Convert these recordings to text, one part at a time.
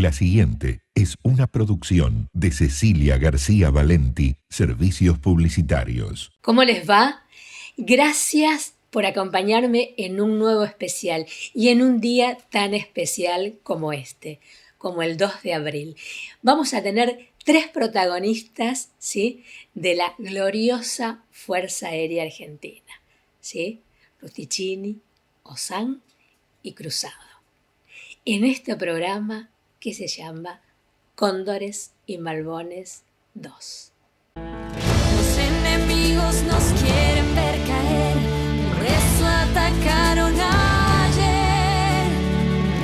La siguiente es una producción de Cecilia García Valenti, Servicios Publicitarios. ¿Cómo les va? Gracias por acompañarme en un nuevo especial y en un día tan especial como este, como el 2 de abril. Vamos a tener 3 protagonistas, ¿sí?, de la gloriosa Fuerza Aérea Argentina, ¿sí? Rusticini, Ozán y Cruzado. En este programa que se llama Cóndores y Malbones 2. Los enemigos nos quieren ver caer, por eso atacaron ayer.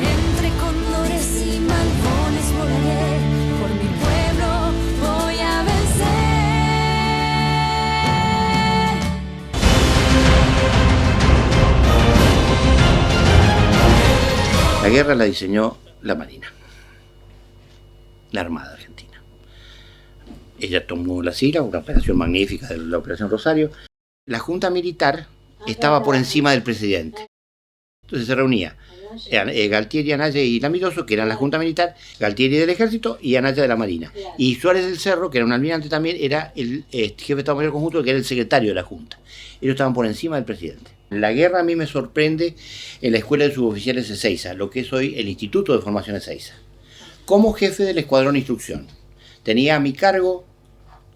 Entre cóndores y malbones volaré, por mi pueblo voy a vencer. La guerra la diseñó la Marina, la Armada Argentina. Ella tomó la sigla, una operación magnífica de la Operación Rosario. La Junta Militar estaba por encima del presidente. Entonces se reunía Galtieri, Anaya y Lamilloso, que eran la Junta Militar, Galtieri del Ejército y Anaya de la Marina. Y Suárez del Cerro, que era un almirante también, era el jefe de Estado Mayor Conjunto, que era el secretario de la Junta. Ellos estaban por encima del presidente. La guerra a mí me sorprende en la Escuela de Suboficiales de Ezeiza, lo que es hoy el Instituto de Formación de Ezeiza. Como jefe del Escuadrón de Instrucción, tenía a mi cargo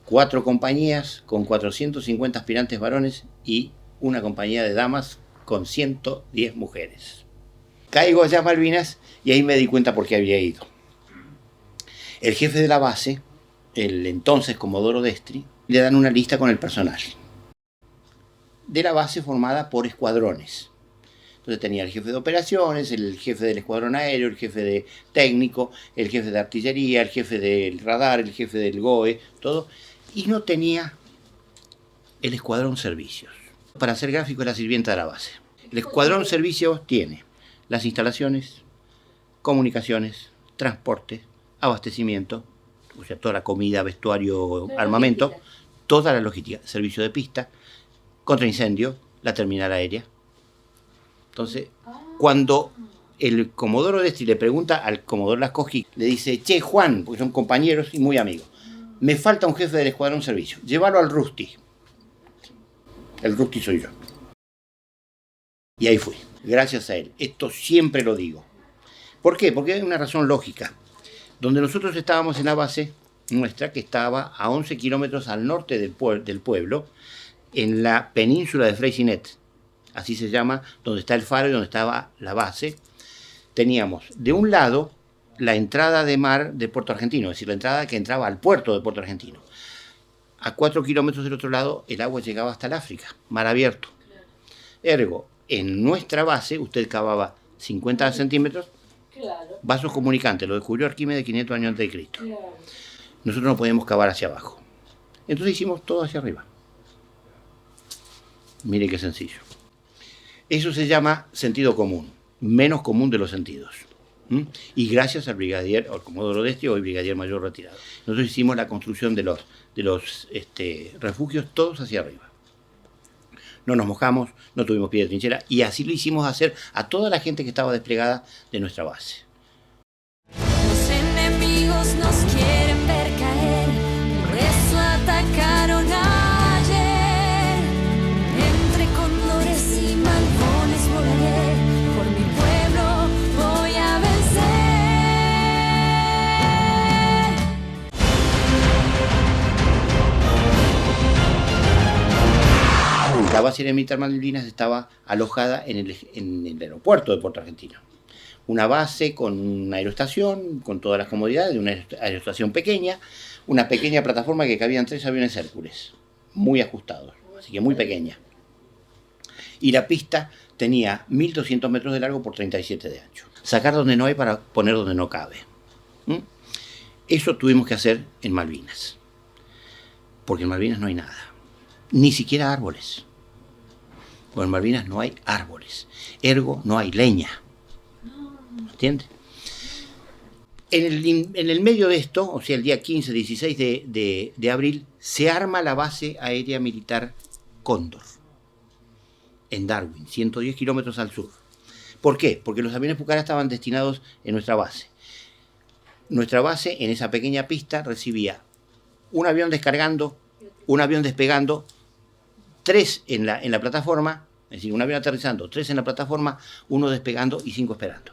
4 compañías con 450 aspirantes varones y una compañía de damas con 110 mujeres. Caigo allá a Malvinas y ahí me di cuenta por qué había ido. El jefe de la base, el entonces Comodoro Destri, le dan una lista con el personal de la base formada por escuadrones. Entonces tenía el jefe de operaciones, el jefe del escuadrón aéreo, el jefe de técnico, el jefe de artillería, el jefe del radar, el jefe del GOE, todo. Y no tenía el escuadrón servicios. Para ser gráfico, es la sirvienta de la base. El escuadrón servicios tiene las instalaciones, comunicaciones, transporte, abastecimiento, o sea, toda la comida, vestuario, armamento, toda la logística, servicio de pista, contraincendio, la terminal aérea. Entonces, cuando el Comodoro Destri le pregunta al Comodoro Lascogui, le dice: che, Juan, porque son compañeros y muy amigos, me falta un jefe del escuadrón servicio, llévalo al Rusti. El Rusti soy yo. Y ahí fui, gracias a él. Esto siempre lo digo. ¿Por qué? Porque hay una razón lógica. Donde nosotros estábamos en la base nuestra, que estaba a 11 kilómetros al norte del pueblo, en la península de Freycinet, así se llama, donde está el faro y donde estaba la base, teníamos de un lado la entrada de mar de Puerto Argentino, es decir, la entrada que entraba al puerto de Puerto Argentino. A 4 kilómetros del otro lado, el agua llegaba hasta el África, mar abierto. Ergo, en nuestra base, usted cavaba 50 centímetros, vasos comunicantes, lo descubrió Arquímedes 500 años antes de Cristo. Nosotros no podíamos cavar hacia abajo. Entonces hicimos todo hacia arriba. Mire qué sencillo. Eso se llama sentido común, menos común de los sentidos. Y gracias al brigadier, al Comodoro Destri, hoy brigadier mayor retirado. Nosotros hicimos la construcción de los refugios todos hacia arriba. No nos mojamos, no tuvimos pie de trinchera, y así lo hicimos hacer a toda la gente que estaba desplegada de nuestra base. Los enemigos nos quieren ver caer, por eso atacaron ayer. Entre cóndores y malbones volaré, por mi pueblo voy a vencer. La base aérea militar Malvinas estaba alojada en el aeropuerto de Puerto Argentino. Una base con una aeroestación, con todas las comodidades de una aeroestación pequeña, una pequeña plataforma que cabían 3 aviones Hércules, muy ajustados, así que muy pequeña. Y la pista tenía 1200 metros de largo por 37 de ancho. Sacar donde no hay para poner donde no cabe. Eso tuvimos que hacer en Malvinas, porque en Malvinas no hay nada, ni siquiera árboles. Porque en Malvinas no hay árboles, ergo no hay leña. ¿Entiendes? En el medio de esto, o sea, el día 15, 16 de abril, se arma la base aérea militar Cóndor, en Darwin, 110 kilómetros al sur. ¿Por qué? Porque los aviones Pucará estaban destinados en nuestra base. Nuestra base en esa pequeña pista recibía un avión descargando, un avión despegando, 3 en la plataforma, es decir, un avión aterrizando, 3 en la plataforma, 1 despegando y 5 esperando.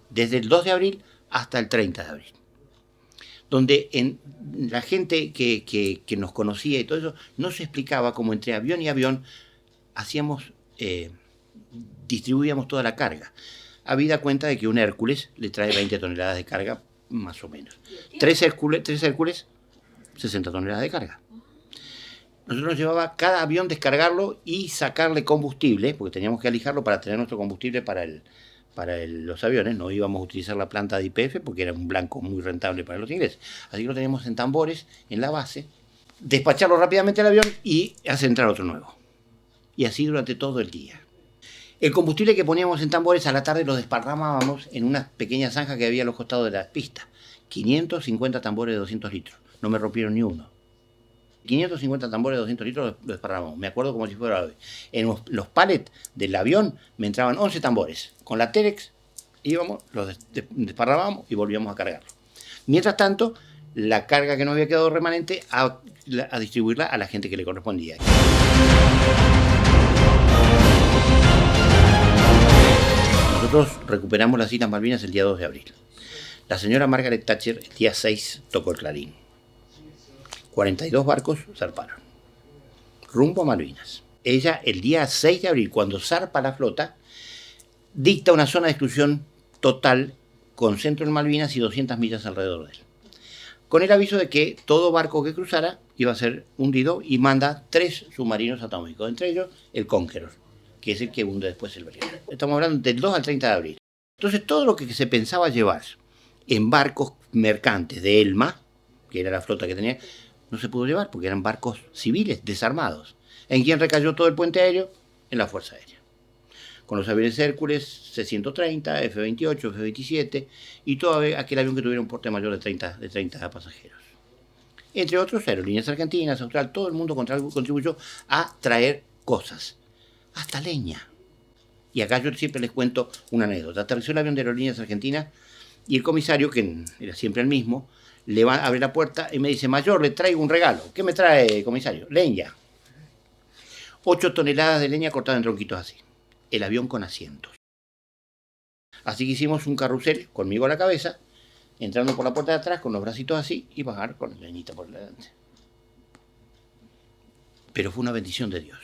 Desde el 2 de abril hasta el 30 de abril. Donde la gente que nos conocía y todo eso, no se explicaba cómo entre avión y avión distribuíamos toda la carga. Habida cuenta de que un Hércules le trae 20 toneladas de carga, más o menos. 3 Hércules, 60 toneladas de carga. Nosotros nos llevaba cada avión descargarlo y sacarle combustible, porque teníamos que alijarlo para tener nuestro combustible para los aviones. No íbamos a utilizar la planta de YPF porque era un blanco muy rentable para los ingleses. Así que lo teníamos en tambores, en la base, despacharlo rápidamente al avión y hacer entrar otro nuevo. Y así durante todo el día. El combustible que poníamos en tambores a la tarde lo desparramábamos en unas pequeñas zanjas que había a los costados de la pista. 550 tambores de 200 litros. No me rompieron ni uno. 550 tambores de 200 litros lo desparramamos. Me acuerdo como si fuera hoy. En los pallets del avión me entraban 11 tambores. Con la Terex íbamos, los desparramábamos y volvíamos a cargarlo. Mientras tanto, la carga que no había quedado remanente a distribuirla a la gente que le correspondía. Nosotros recuperamos las Islas Malvinas el día 2 de abril. La señora Margaret Thatcher el día 6 tocó el clarín. 42 barcos zarparon, rumbo a Malvinas. Ella, el día 6 de abril, cuando zarpa la flota, dicta una zona de exclusión total con centro en Malvinas y 200 millas alrededor de él. Con el aviso de que todo barco que cruzara iba a ser hundido y manda 3 submarinos atómicos, entre ellos el Conqueror, que es el que hunde después el Belgrano. Estamos hablando del 2 al 30 de abril. Entonces todo lo que se pensaba llevar en barcos mercantes de Elma, que era la flota que tenía, no se pudo llevar porque eran barcos civiles, desarmados. ¿En quién recayó todo el puente aéreo? En la Fuerza Aérea. Con los aviones Hércules, C-130, F-28, F-27 y todo aquel avión que tuviera un porte mayor de 30 pasajeros. Entre otros, Aerolíneas Argentinas, Austral, todo el mundo contribuyó a traer cosas, hasta leña. Y acá yo siempre les cuento una anécdota. Aterrizó el avión de Aerolíneas Argentinas y el comisario, que era siempre el mismo, abre la puerta y me dice: mayor, le traigo un regalo. ¿Qué me trae, comisario? Leña. 8 toneladas de leña cortada en tronquitos así. El avión con asientos. Así que hicimos un carrusel conmigo a la cabeza, entrando por la puerta de atrás con los bracitos así y bajar con la leñita por delante. Pero fue una bendición de Dios.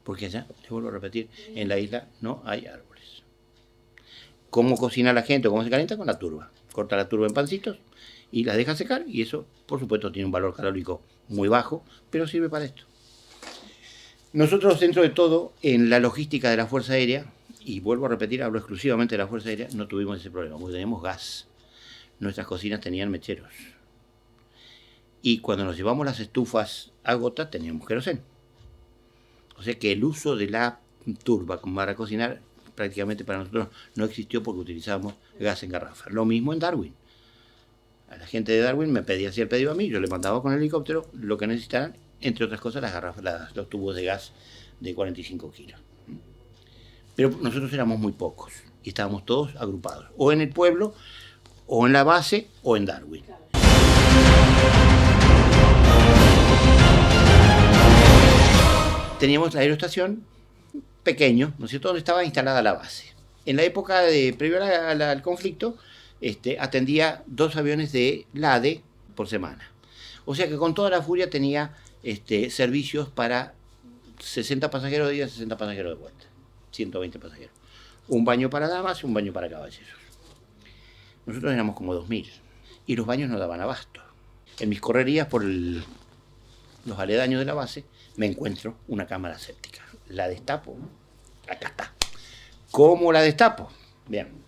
Porque allá, les vuelvo a repetir, en la isla no hay árboles. ¿Cómo cocina la gente o cómo se calienta? Con la turba. Corta la turba en pancitos y la deja secar, y eso, por supuesto, tiene un valor calórico muy bajo, pero sirve para esto. Nosotros, dentro de todo, en la logística de la Fuerza Aérea, y vuelvo a repetir, hablo exclusivamente de la Fuerza Aérea, no tuvimos ese problema, porque teníamos gas. Nuestras cocinas tenían mecheros. Y cuando nos llevamos las estufas a gota, teníamos queroseno. O sea que el uso de la turba para cocinar prácticamente para nosotros no existió porque utilizábamos gas en garrafa. Lo mismo en Darwin. A la gente de Darwin me pedía así el pedido a mí, yo le mandaba con el helicóptero lo que necesitaran, entre otras cosas las garrafas, los tubos de gas de 45 kilos. Pero nosotros éramos muy pocos y estábamos todos agrupados, o en el pueblo, o en la base, o en Darwin. Teníamos la aeroestación pequeño, ¿no es cierto?, donde estaba instalada la base. En la época previo al conflicto, atendía 2 aviones de la ADE por semana. O sea que con toda la furia tenía servicios para 60 pasajeros de ida, 60 pasajeros de vuelta, 120 pasajeros. Un baño para damas y un baño para caballeros. Nosotros éramos como 2000 y los baños no daban abasto. En mis correrías por los aledaños de la base me encuentro una cámara séptica. La destapo, acá está. ¿Cómo la destapo? Bien.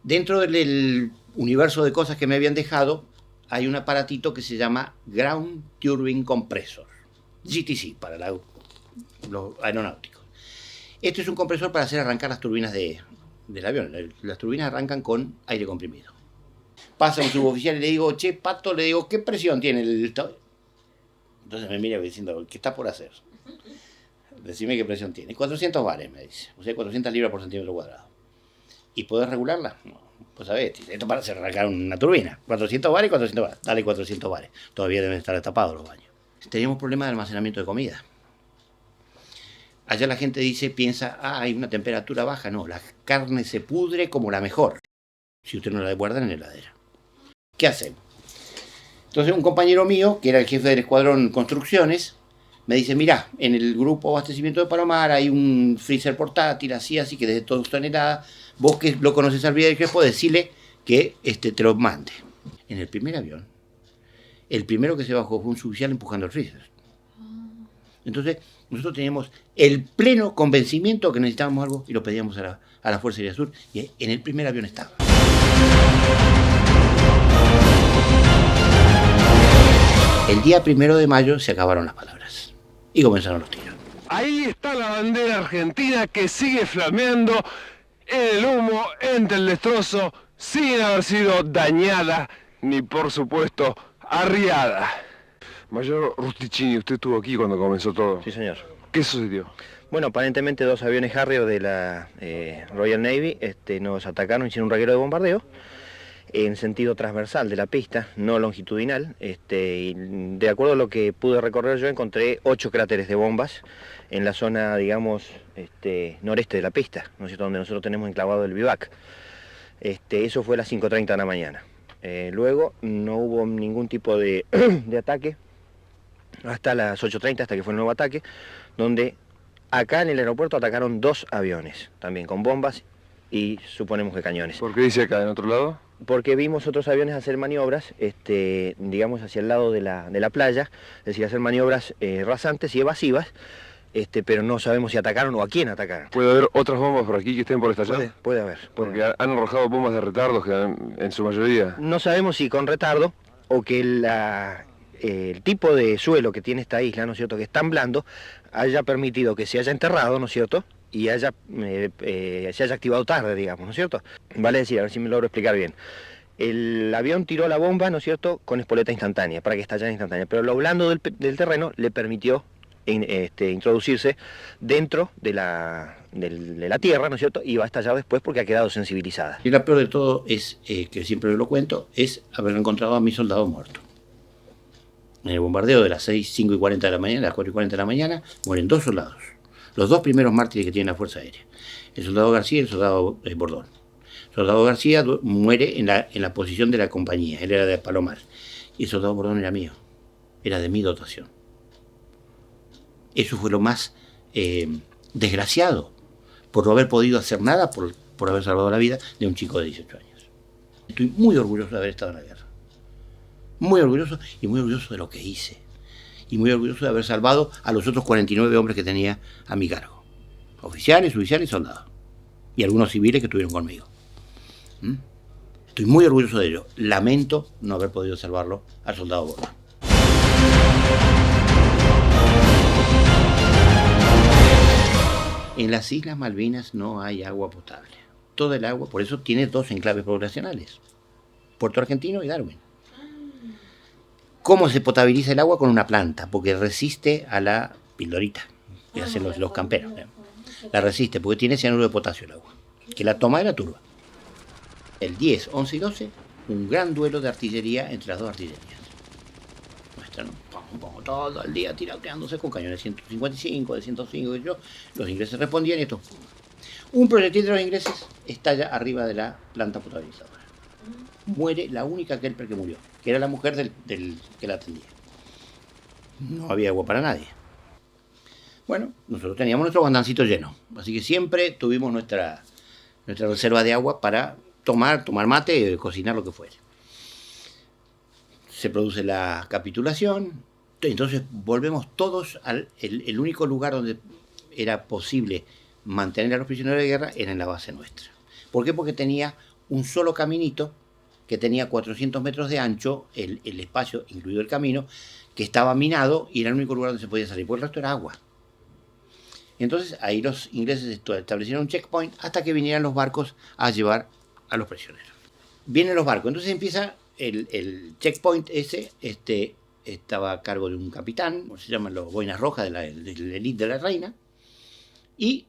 Dentro del universo de cosas que me habían dejado, hay un aparatito que se llama Ground Turbine Compressor, GTC, para los aeronáuticos. Este es un compresor para hacer arrancar las turbinas del avión. Las turbinas arrancan con aire comprimido. Pasa un suboficial y le digo: che, Pato, le digo, ¿qué presión tiene el...? Entonces me mira diciendo: ¿qué está por hacer? Decime qué presión tiene. 400 bares, me dice. O sea, 400 libras por centímetro cuadrado. ¿Y podés regularla? No. Pues sabés, esto para hacer arrancar una turbina. 400 bares, 400 bares. Dale 400 bares. Todavía deben estar destapados los baños. Teníamos problemas de almacenamiento de comida. Allá la gente piensa, hay una temperatura baja. No, la carne se pudre como la mejor, si usted no la guarda en la heladera. ¿Qué hacemos? Entonces un compañero mío, que era el jefe del escuadrón construcciones, me dice, mirá, en el grupo abastecimiento de Palomar hay un freezer portátil, así, que desde 2 toneladas, vos que lo conoces al Brigadier Crespo, decirle que te lo mande. En el primer avión, el primero que se bajó fue un suboficial empujando el freezer. Entonces, nosotros teníamos el pleno convencimiento que necesitábamos algo y lo pedíamos a la Fuerza Aérea Sur, y en el primer avión estaba. El día 1 de mayo se acabaron las palabras y comenzaron los tiros. Ahí está la bandera argentina que sigue flameando en el humo, entre el destrozo, sin haber sido dañada ni, por supuesto, arriada. Mayor Rusticini, usted estuvo aquí cuando comenzó todo. Sí, señor. ¿Qué sucedió? Bueno, aparentemente 2 aviones Harrier de la Royal Navy nos atacaron, hicieron un reguero de bombardeo en sentido transversal de la pista, no longitudinal. Y de acuerdo a lo que pude recorrer yo, encontré 8 cráteres de bombas en la zona, digamos, noreste de la pista, ¿no es cierto?, donde nosotros tenemos enclavado el bivac. Eso fue a las 5:30 de la mañana. Luego no hubo ningún tipo de ataque hasta las 8:30, hasta que fue el nuevo ataque, donde acá en el aeropuerto atacaron 2 aviones, también con bombas y suponemos que cañones. ¿Por qué dice acá, en otro lado? Porque vimos otros aviones hacer maniobras, digamos, hacia el lado de la playa, es decir, hacer maniobras rasantes y evasivas, pero no sabemos si atacaron o a quién atacaron. ¿Puede haber otras bombas por aquí que estén por estallar? Puede haber. Porque han arrojado bombas de retardo en su mayoría. No sabemos si con retardo o que el tipo de suelo que tiene esta isla, ¿no es cierto?, que es tan blando, haya permitido que se haya enterrado, ¿no es cierto?, y se haya activado tarde, digamos, ¿no es cierto? Vale decir, a ver si me logro explicar bien. El avión tiró la bomba, ¿no es cierto?, con espoleta instantánea, para que estallara instantánea, pero lo blando del terreno le permitió introducirse dentro de la tierra, ¿no es cierto?, y va a estallar después porque ha quedado sensibilizada. Y lo peor de todo es, que siempre lo cuento, es haber encontrado a mi soldado muerto. En el bombardeo de las 5:40 de la mañana, las 4:40 de la mañana, mueren 2 soldados. Los 2 primeros mártires que tiene la Fuerza Aérea. El soldado García y el soldado Bordón. El soldado García muere en la posición de la compañía, él era de Palomar. Y el soldado Bordón era mío, era de mi dotación. Eso fue lo más desgraciado, por no haber podido hacer nada, por haber salvado la vida de un chico de 18 años. Estoy muy orgulloso de haber estado en la guerra. Muy orgulloso y muy orgulloso de lo que hice. Y muy orgulloso de haber salvado a los otros 49 hombres que tenía a mi cargo. Oficiales, suboficiales y soldados. Y algunos civiles que estuvieron conmigo. Estoy muy orgulloso de ello. Lamento no haber podido salvarlo al soldado Bordón. En las Islas Malvinas no hay agua potable. Todo el agua, por eso tiene 2 enclaves poblacionales. Puerto Argentino y Darwin. ¿Cómo se potabiliza el agua? Con una planta, porque resiste a la pildorita que hacen los camperos. La resiste, porque tiene cianuro de potasio el agua, que la toma de la turba. El 10, 11 y 12, un gran duelo de artillería entre las 2 artillerías. Nuestra, ¿no? Todo el día tiroteándose con cañones de 155, de 105, y yo. Los ingleses respondían y esto. Un proyectil de los ingleses estalla arriba de la planta potabilizadora. Muere la única Kelper que murió, que era la mujer del que la atendía. No había agua para nadie. Bueno, nosotros teníamos nuestro bandancito lleno, así que siempre tuvimos nuestra reserva de agua para tomar mate, cocinar lo que fuera. Se produce la capitulación, entonces volvemos todos el único lugar donde era posible mantener a los prisioneros de guerra era en la base nuestra. ¿Por qué? Porque tenía un solo caminito que tenía 400 metros de ancho, el espacio, incluido el camino, que estaba minado y era el único lugar donde se podía salir, porque el resto era agua. Entonces ahí los ingleses establecieron un checkpoint hasta que vinieran los barcos a llevar a los prisioneros. Vienen los barcos, entonces empieza el checkpoint ese, estaba a cargo de un capitán, como se llaman los boinas rojas de la elite de la reina, y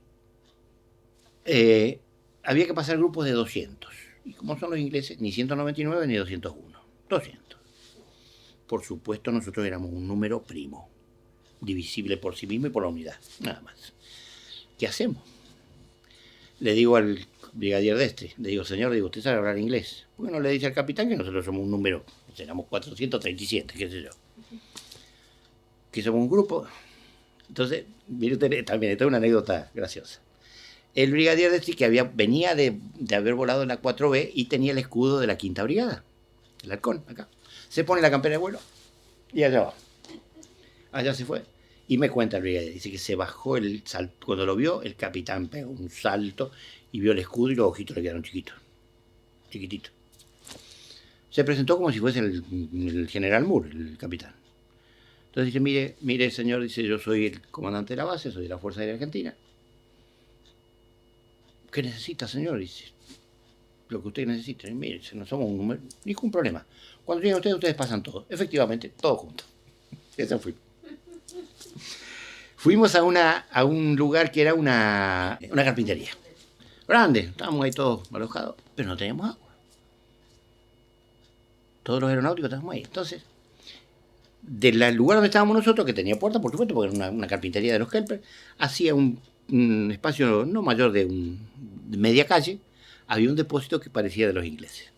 había que pasar grupos de 200. Y como son los ingleses, ni 199 ni 201, 200. Por supuesto, nosotros éramos un número primo, divisible por sí mismo y por la unidad, nada más. ¿Qué hacemos? Le digo al brigadier Destri, le digo, señor, ¿usted sabe hablar inglés? Bueno, le dice al capitán que nosotros somos un número, éramos 437, qué sé yo. Que somos un grupo. Entonces, mire usted, también, esta es una anécdota graciosa. El brigadier Destri, que venía de haber volado en la 4B y tenía el escudo de la 5ª Brigada, el halcón, acá. Se pone la campera de vuelo y allá va. Allá se fue. Y me cuenta el brigadier, dice que se bajó el salto. Cuando lo vio, el capitán pegó un salto y vio el escudo y los ojitos le quedaron chiquitos. Chiquititos. Se presentó como si fuese el general Moore, el capitán. Entonces dice, mire señor, dice, yo soy el comandante de la base, soy de la Fuerza Aérea Argentina. ¿Qué necesita, señor? Dice, lo que usted necesite. Mire, no somos un número, ningún problema. Cuando lleguen ustedes pasan todo. Efectivamente, todos juntos. Eso fue. Fuimos a un lugar que era una carpintería. Grande, estábamos ahí todos alojados, pero no teníamos agua. Todos los aeronáuticos estábamos ahí. Entonces, del lugar donde estábamos nosotros, que tenía puerta, por supuesto, porque era una carpintería de los Helper, hacía un espacio no mayor de media calle, había un depósito que parecía de los ingleses.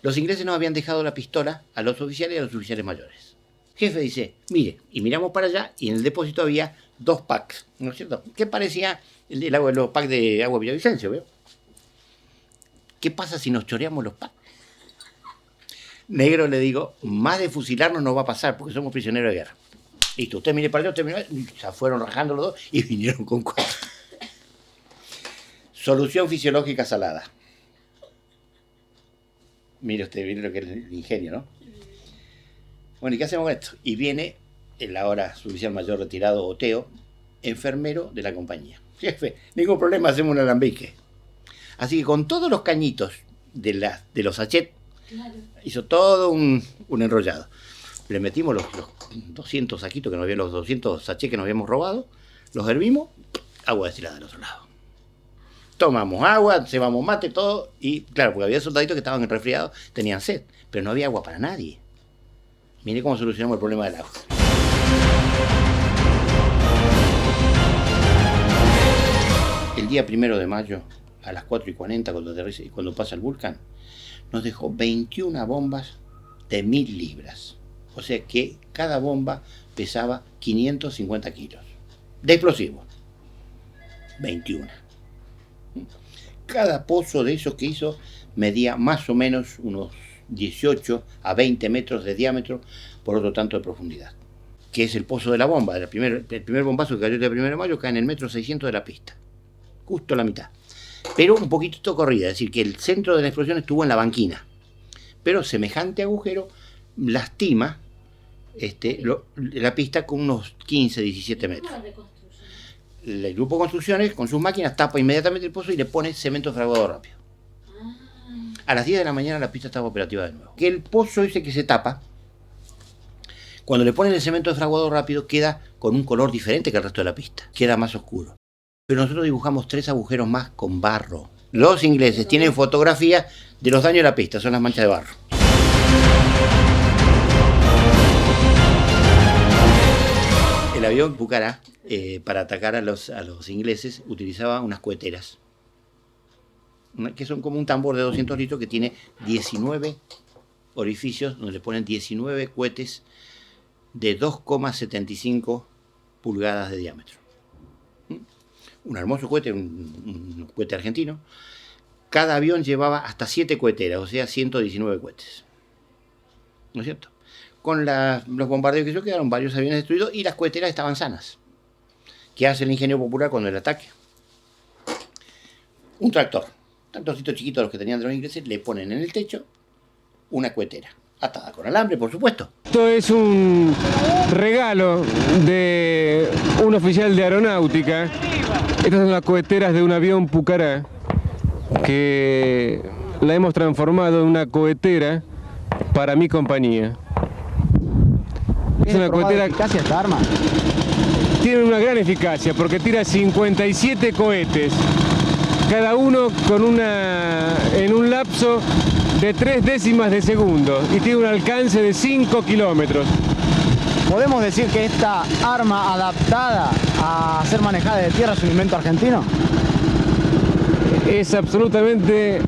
Los ingleses nos habían dejado la pistola a los oficiales y a los oficiales mayores. Jefe dice, mire, y miramos para allá, y en el depósito había 2 packs, ¿no es cierto? ¿Qué parecía los packs de agua Villavicencio, veo? ¿Qué pasa si nos choreamos los packs? Negro, le digo, más de fusilarnos no va a pasar, porque somos prisioneros de guerra. Listo, usted mire para allá, usted mire para allá, y se fueron rajando los dos, y vinieron con 4. Solución fisiológica salada. Mire usted, mire lo que es el ingenio, ¿no? Bueno, ¿y qué hacemos con esto? Y viene el ahora suboficial mayor retirado, Oteo, enfermero de la compañía. Jefe, ningún problema, hacemos un alambique. Así que con todos los cañitos de los sachets, claro, hizo todo un enrollado. Le metimos los 200 saquitos que nos habían, los 200 sachets que nos habíamos robado, los hervimos, agua destilada del otro lado. Tomamos agua, cebamos mate, todo, y claro, porque había soldaditos que estaban resfriados, tenían sed, pero no había agua para nadie. Mire cómo solucionamos el problema del agua. El día 1 de mayo, a las 4:40, cuando pasa el volcán, nos dejó 21 bombas de 1000 libras. O sea que cada bomba pesaba 550 kilos. De explosivos. 21. Cada pozo de esos que hizo medía más o menos unos 18 a 20 metros de diámetro por otro tanto de profundidad. Que es el pozo de la bomba. El primer bombazo que cayó el 1 de mayo cae en el 1,600 de la pista. Justo la mitad. Pero un poquito corrida, es decir, que el centro de la explosión estuvo en la banquina. Pero semejante agujero lastima la pista con unos 15, 17 metros. El grupo de construcciones, con sus máquinas, tapa inmediatamente el pozo y le pone cemento fraguado rápido. A las 10 de la mañana la pista estaba operativa de nuevo. Que el pozo ese que se tapa, cuando le ponen el cemento de fraguado rápido, queda con un color diferente que el resto de la pista. Queda más oscuro. Pero nosotros dibujamos 3 agujeros más con barro. Los ingleses tienen fotografías de los daños de la pista, son las manchas de barro. El avión Pucará, para atacar a los ingleses, utilizaba unas coheteras, que son como un tambor de 200 litros que tiene 19 orificios, donde le ponen 19 cohetes de 2,75 pulgadas de diámetro. Un hermoso cohete, un cohete argentino. Cada avión llevaba hasta 7 coheteras, o sea, 119 cohetes. ¿No es cierto? Con los bombardeos que hizo quedaron varios aviones destruidos y las coheteras estaban sanas. ¿Qué hace el ingenio popular cuando el ataque? Un tractorcito chiquito, los que tenían de los ingleses, le ponen en el techo una cohetera, atada con alambre, por supuesto. Esto es un regalo de un oficial de aeronáutica. Estas son las coheteras de un avión Pucará, que la hemos transformado en una cohetera para mi compañía. Es una cohetera. ¿Eficacia esta arma? Tiene una gran eficacia porque tira 57 cohetes cada uno en un lapso de 0,3 de segundo y tiene un alcance de 5 kilómetros. ¿Podemos decir que esta arma adaptada a ser manejada de tierra es un invento argentino? Es absolutamente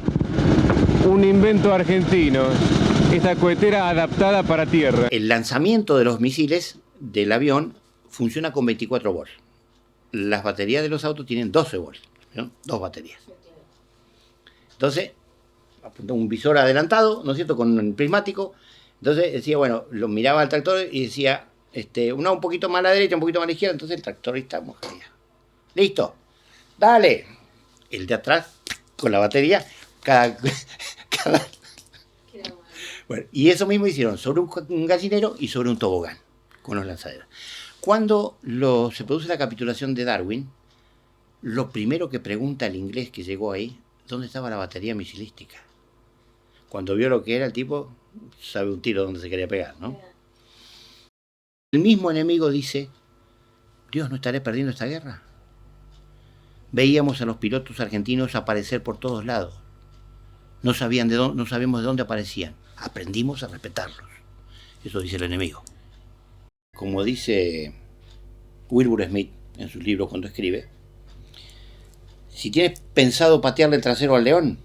un invento argentino, esta cohetera adaptada para tierra. El lanzamiento de los misiles del avión funciona con 24 volts. Las baterías de los autos tienen 12 volts, ¿no? 2 baterías. Entonces, apuntó un visor adelantado, ¿no es cierto?, con un prismático. Entonces decía, bueno, lo miraba al tractor y decía, un poquito más a la derecha, un poquito más a la izquierda. Entonces el tractorista mojaría. Listo, dale. El de atrás, con la batería, Bueno, y eso mismo hicieron sobre un gallinero y sobre un tobogán, con los lanzaderas. Cuando se produce la capitulación de Darwin, lo primero que pregunta el inglés que llegó ahí, ¿dónde estaba la batería misilística? Cuando vio lo que era, el tipo sabe un tiro dónde se quería pegar, ¿no? El mismo enemigo dice, Dios, ¿no estaré perdiendo esta guerra? Veíamos a los pilotos argentinos aparecer por todos lados. No sabíamos de dónde aparecían. Aprendimos a respetarlos. Eso dice el enemigo. Como dice Wilbur Smith en sus libros cuando escribe, si tienes pensado patearle el trasero al león,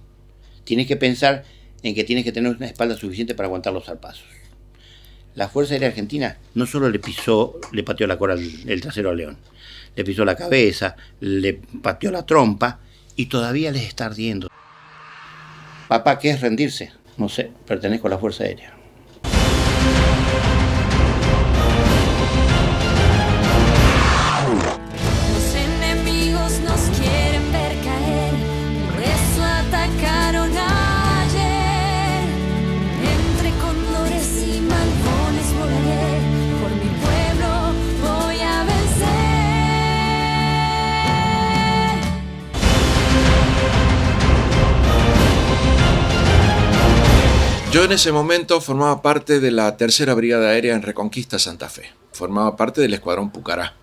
tienes que pensar en que tienes que tener una espalda suficiente para aguantar los zarpazos. La Fuerza Aérea Argentina no solo le pateó la cola el trasero al león, le pisó la cabeza, le pateó la trompa y todavía les está ardiendo. Papá, ¿qué es rendirse? No sé, pertenezco a la Fuerza Aérea. Los enemigos nos quieren ver caer, por eso atacaron ayer. Entre cóndores y malvones volaré, por mi pueblo voy a vencer. Yo en ese momento formaba parte de la Tercera Brigada Aérea en Reconquista Santa Fe. Formaba parte del Escuadrón Pucará.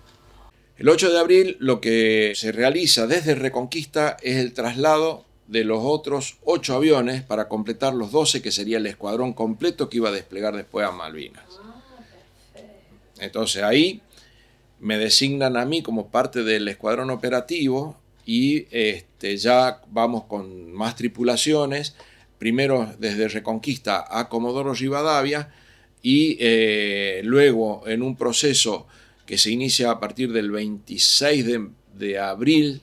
El 8 de abril lo que se realiza desde Reconquista es el traslado de los otros 8 aviones para completar los 12 que sería el escuadrón completo que iba a desplegar después a Malvinas. Entonces ahí me designan a mí como parte del escuadrón operativo y ya vamos con más tripulaciones. Primero desde Reconquista a Comodoro Rivadavia y luego en un proceso que se inicia a partir del 26 de abril,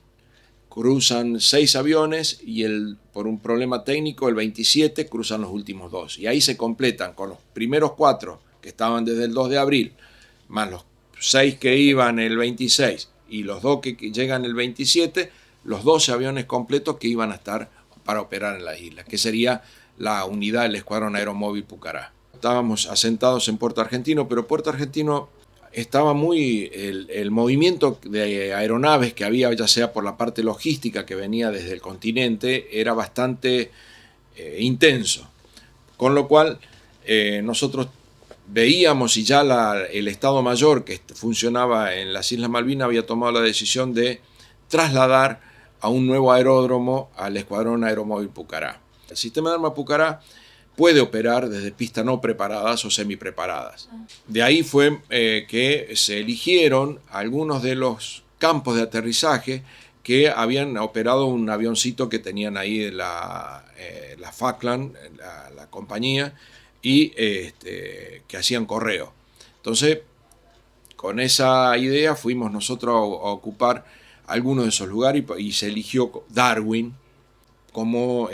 cruzan 6 aviones y por un problema técnico el 27 cruzan los últimos 2. Y ahí se completan con los primeros 4 que estaban desde el 2 de abril, más los 6 que iban el 26 y los 2 que llegan el 27, los 12 aviones completos que iban a estar para operar en las islas, que sería la unidad del Escuadrón Aeromóvil Pucará. Estábamos asentados en Puerto Argentino, pero Puerto Argentino estaba el movimiento de aeronaves que había, ya sea por la parte logística que venía desde el continente, era bastante intenso. Con lo cual nosotros veíamos y ya el Estado Mayor que funcionaba en las Islas Malvinas había tomado la decisión de trasladar a un nuevo aeródromo al Escuadrón Aeromóvil Pucará. El sistema de arma Pucará puede operar desde pistas no preparadas o semipreparadas. De ahí fue que se eligieron algunos de los campos de aterrizaje que habían operado un avioncito que tenían ahí la Falkland, la compañía, y que hacían correo. Entonces, con esa idea fuimos nosotros a ocupar algunos de esos lugares y se eligió Darwin como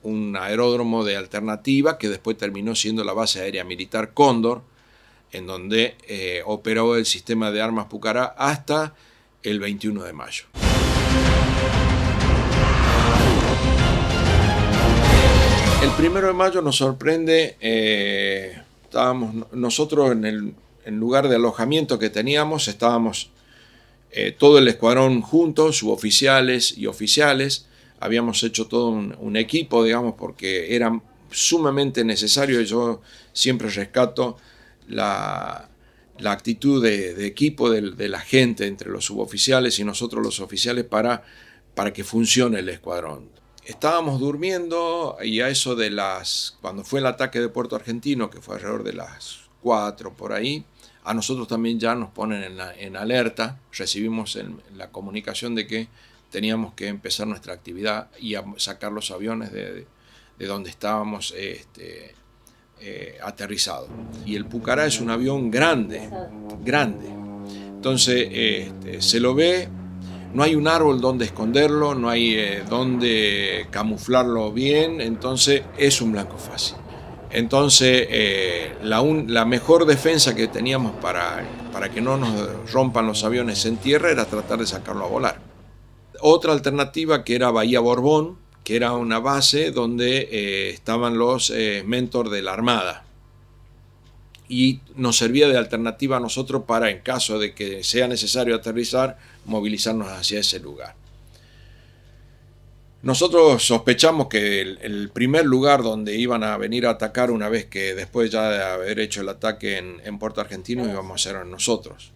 un aeródromo de alternativa que después terminó siendo la base aérea militar Cóndor, en donde operó el sistema de armas Pucará hasta el 21 de mayo. El 1 de mayo nos sorprende, estábamos nosotros en el lugar de alojamiento que teníamos, estábamos todo el escuadrón juntos, suboficiales y oficiales. Habíamos hecho todo un equipo, digamos, porque era sumamente necesario. Yo siempre rescato la actitud de equipo de la gente entre los suboficiales y nosotros los oficiales para para que funcione el escuadrón. Estábamos durmiendo y a eso de cuando fue el ataque de Puerto Argentino, que fue alrededor de las 4 por ahí, a nosotros también ya nos ponen en alerta, recibimos la comunicación de que teníamos que empezar nuestra actividad y a sacar los aviones de donde estábamos aterrizados. Y el Pucará es un avión grande. Entonces se lo ve, no hay un árbol donde esconderlo, no hay donde camuflarlo bien, entonces es un blanco fácil. Entonces la mejor defensa que teníamos para que no nos rompan los aviones en tierra era tratar de sacarlo a volar. Otra alternativa que era Bahía Borbón, que era una base donde estaban los Mentor de la Armada. Y nos servía de alternativa a nosotros para, en caso de que sea necesario aterrizar, movilizarnos hacia ese lugar. Nosotros sospechamos que el primer lugar donde iban a venir a atacar, una vez que después ya de haber hecho el ataque en Puerto Argentino, íbamos a ser nosotros.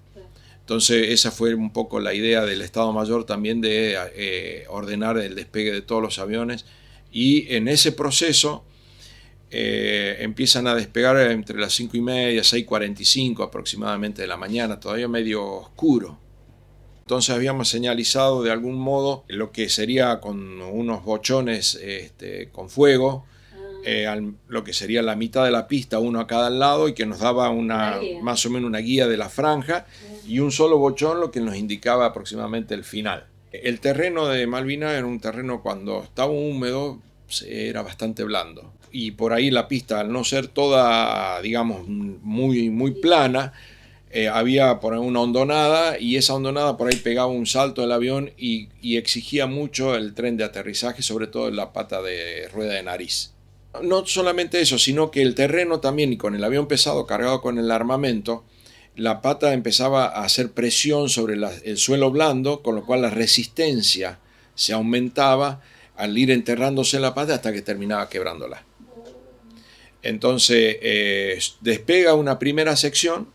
Entonces esa fue un poco la idea del Estado Mayor también, de ordenar el despegue de todos los aviones, y en ese proceso empiezan a despegar entre las 5:30, 6:45 aproximadamente de la mañana, todavía medio oscuro. Entonces habíamos señalizado de algún modo lo que sería con unos bochones con fuego, lo que sería la mitad de la pista, uno a cada lado, y que nos daba más o menos una guía de la franja, y un solo bochón lo que nos indicaba aproximadamente el final. El terreno de Malvinas era un terreno, cuando estaba húmedo, era bastante blando. Y por ahí la pista, al no ser toda, digamos, muy plana, había por ahí una hondonada, y esa hondonada por ahí pegaba un salto del avión y exigía mucho el tren de aterrizaje, sobre todo en la pata de rueda de nariz. No solamente eso, sino que el terreno también, y con el avión pesado cargado con el armamento, la pata empezaba a hacer presión sobre el suelo blando, con lo cual la resistencia se aumentaba al ir enterrándose en la pata hasta que terminaba quebrándola. Entonces despega una primera sección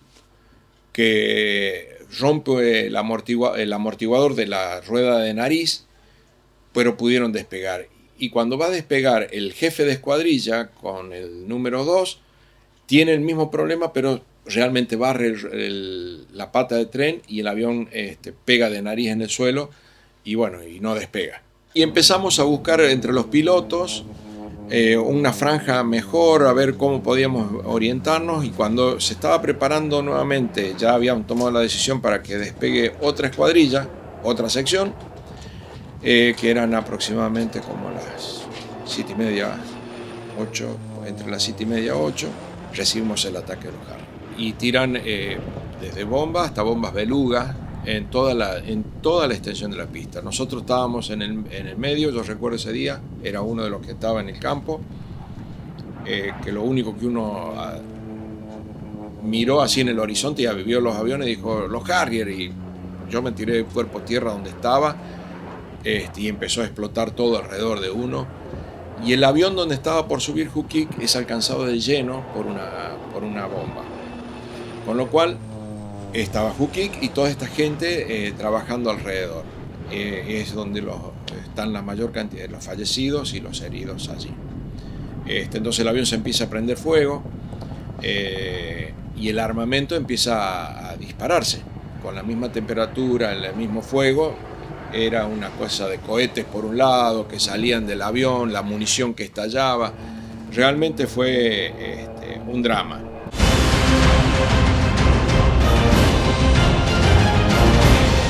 que rompe el amortiguador de la rueda de nariz, pero pudieron despegar. Y cuando va a despegar el jefe de escuadrilla con el número 2, tiene el mismo problema, pero realmente barre la pata de tren, y el avión pega de nariz en el suelo y no despega. Y empezamos a buscar entre los pilotos una franja mejor, a ver cómo podíamos orientarnos, y cuando se estaba preparando nuevamente, ya habíamos tomado la decisión para que despegue otra escuadrilla, otra sección, que eran aproximadamente como las 7:30, 8, entre las 7:30 y 8, recibimos el ataque de los Harrier. Y tiran desde bombas hasta bombas beluga en toda la extensión de la pista. Nosotros estábamos en el medio, yo recuerdo ese día, era uno de los que estaba en el campo, que lo único que uno miró así en el horizonte, ya vio los aviones, dijo los Harrier, y yo me tiré de cuerpo a tierra donde estaba, y empezó a explotar todo alrededor de uno, y el avión donde estaba por subir Juquic es alcanzado de lleno por una bomba, con lo cual estaba Juquic y toda esta gente trabajando alrededor. Es donde están la mayor cantidad de los fallecidos y los heridos allí. Entonces el avión se empieza a prender fuego, y el armamento empieza a dispararse con la misma temperatura, el mismo fuego. Era una cosa de cohetes por un lado que salían del avión, la munición que estallaba. Realmente fue un drama.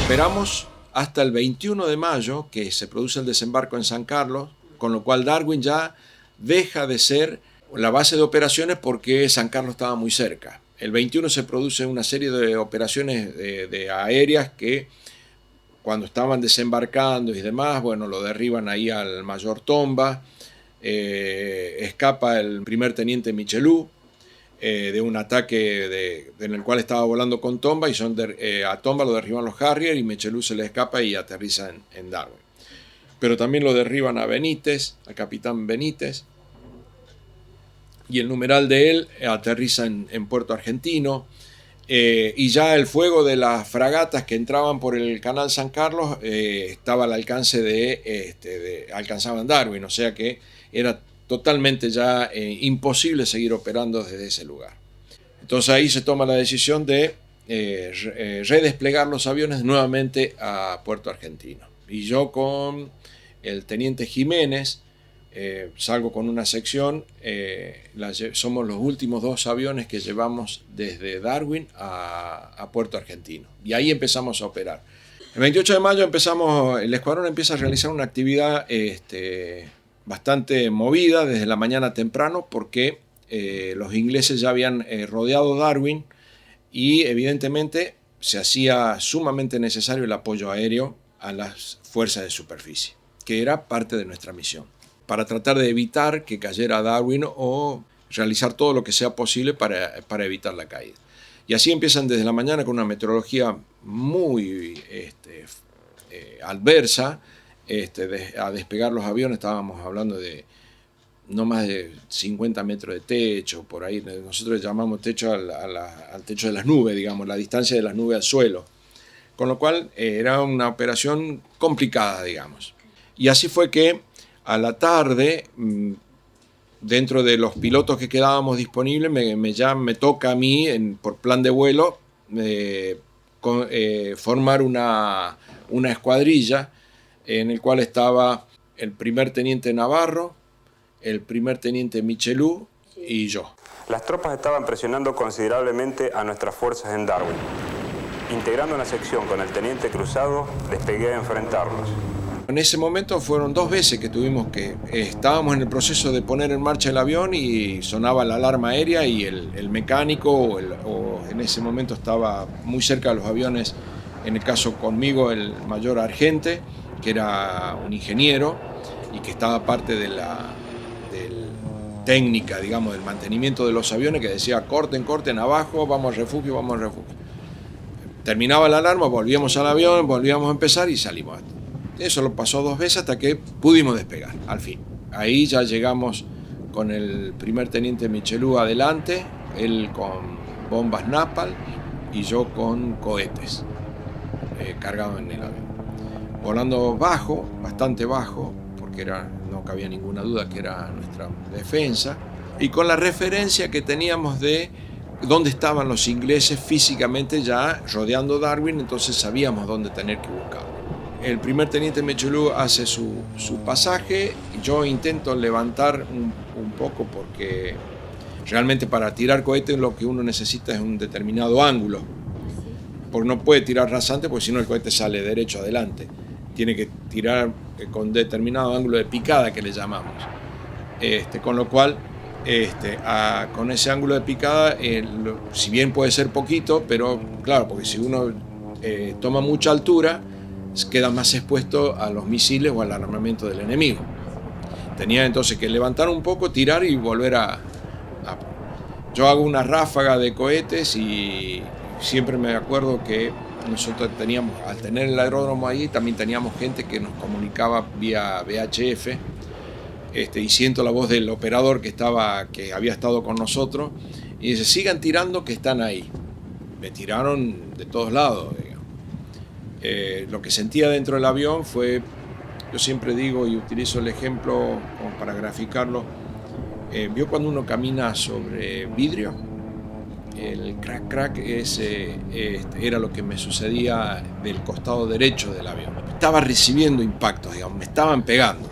Esperamos hasta el 21 de mayo, que se produce el desembarco en San Carlos, con lo cual Darwin ya deja de ser la base de operaciones porque San Carlos estaba muy cerca. El 21 se produce una serie de operaciones de aéreas que, cuando estaban desembarcando y demás, lo derriban ahí al mayor Tomba, escapa el primer teniente Michelou de un ataque en el cual estaba volando con Tomba, y a Tomba lo derriban los Harrier, y Michelou se le escapa y aterriza en Darwin. Pero también lo derriban a Benítez, al capitán Benítez, y el numeral de él aterriza en Puerto Argentino. y ya el fuego de las fragatas que entraban por el canal San Carlos estaba al alcance alcanzaban Darwin, o sea que era totalmente ya imposible seguir operando desde ese lugar. Entonces ahí se toma la decisión de redesplegar los aviones nuevamente a Puerto Argentino. Y yo con el teniente Jiménez salgo con una sección, somos los últimos 2 aviones que llevamos desde Darwin a Puerto Argentino. Y ahí empezamos a operar. El 28 de mayo el escuadrón empieza a realizar una actividad bastante movida desde la mañana temprano, porque los ingleses ya habían rodeado Darwin y evidentemente se hacía sumamente necesario el apoyo aéreo a las fuerzas de superficie, que era parte de nuestra misión, para tratar de evitar que cayera Darwin o realizar todo lo que sea posible para evitar la caída. Y así empiezan desde la mañana con una meteorología muy adversa a despegar los aviones. Estábamos hablando de no más de 50 metros de techo, por ahí. Nosotros llamamos techo al techo de las nubes, digamos, la distancia de las nubes al suelo. Con lo cual era una operación complicada, digamos. Y así fue que a la tarde, dentro de los pilotos que quedábamos disponibles, me toca a mí, por plan de vuelo, formar una escuadrilla en el cual estaba el primer teniente Navarro, el primer teniente Michelú y yo. Las tropas estaban presionando considerablemente a nuestras fuerzas en Darwin. Integrando una sección con el teniente Cruzado, despegué a enfrentarlos. En ese momento fueron 2 veces que estábamos en el proceso de poner en marcha el avión y sonaba la alarma aérea y el mecánico o en ese momento estaba muy cerca de los aviones, en el caso conmigo el mayor Argente, que era un ingeniero y que estaba parte de la técnica, digamos, del mantenimiento de los aviones, que decía corten abajo, vamos al refugio. Terminaba la alarma, volvíamos al avión, volvíamos a empezar y salimos. Eso lo pasó 2 veces hasta que pudimos despegar, al fin. Ahí ya llegamos con el primer teniente Michelú adelante, él con bombas napalm y yo con cohetes cargados en el avión. Volando bajo, bastante bajo, porque no cabía ninguna duda que era nuestra defensa, y con la referencia que teníamos de dónde estaban los ingleses físicamente ya rodeando Darwin, entonces sabíamos dónde tener que buscar. El primer teniente Michelú hace su pasaje y yo intento levantar un poco, porque realmente para tirar cohetes lo que uno necesita es un determinado ángulo, porque no puede tirar rasante porque si no el cohete sale derecho adelante, tiene que tirar con determinado ángulo de picada que le llamamos, con lo cual con ese ángulo de picada, si bien puede ser poquito, pero claro, porque si uno toma mucha altura queda más expuesto a los misiles o al armamento del enemigo. Tenía entonces que levantar un poco, tirar y volver Yo hago una ráfaga de cohetes y siempre me acuerdo que nosotros teníamos, al tener el aeródromo ahí, también teníamos gente que nos comunicaba vía VHF, y siento la voz del operador que había estado con nosotros y dice: sigan tirando que están ahí. Me tiraron de todos lados, digamos. Lo que sentía dentro del avión fue, yo siempre digo y utilizo el ejemplo como para graficarlo, ¿vio cuando uno camina sobre vidrio? El crack crack era lo que me sucedía del costado derecho del avión. Estaba recibiendo impactos, digamos, me estaban pegando.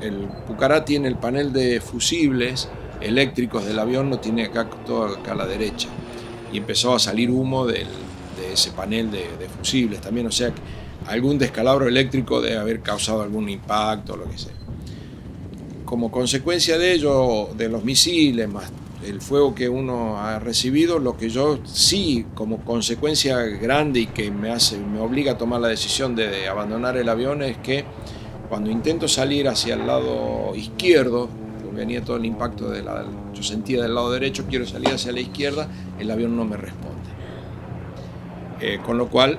El Pucará tiene el panel de fusibles eléctricos del avión, no tiene todo acá a la derecha. Y empezó a salir humo de ese panel de fusibles también, o sea que algún descalabro eléctrico debe haber causado algún impacto o lo que sea. Como consecuencia de ello, de los misiles, más el fuego que uno ha recibido, lo que yo sí, como consecuencia grande y que me obliga a tomar la decisión de abandonar el avión, es que cuando intento salir hacia el lado izquierdo, venía todo el impacto yo sentía del lado derecho, quiero salir hacia la izquierda, el avión no me responde. Con lo cual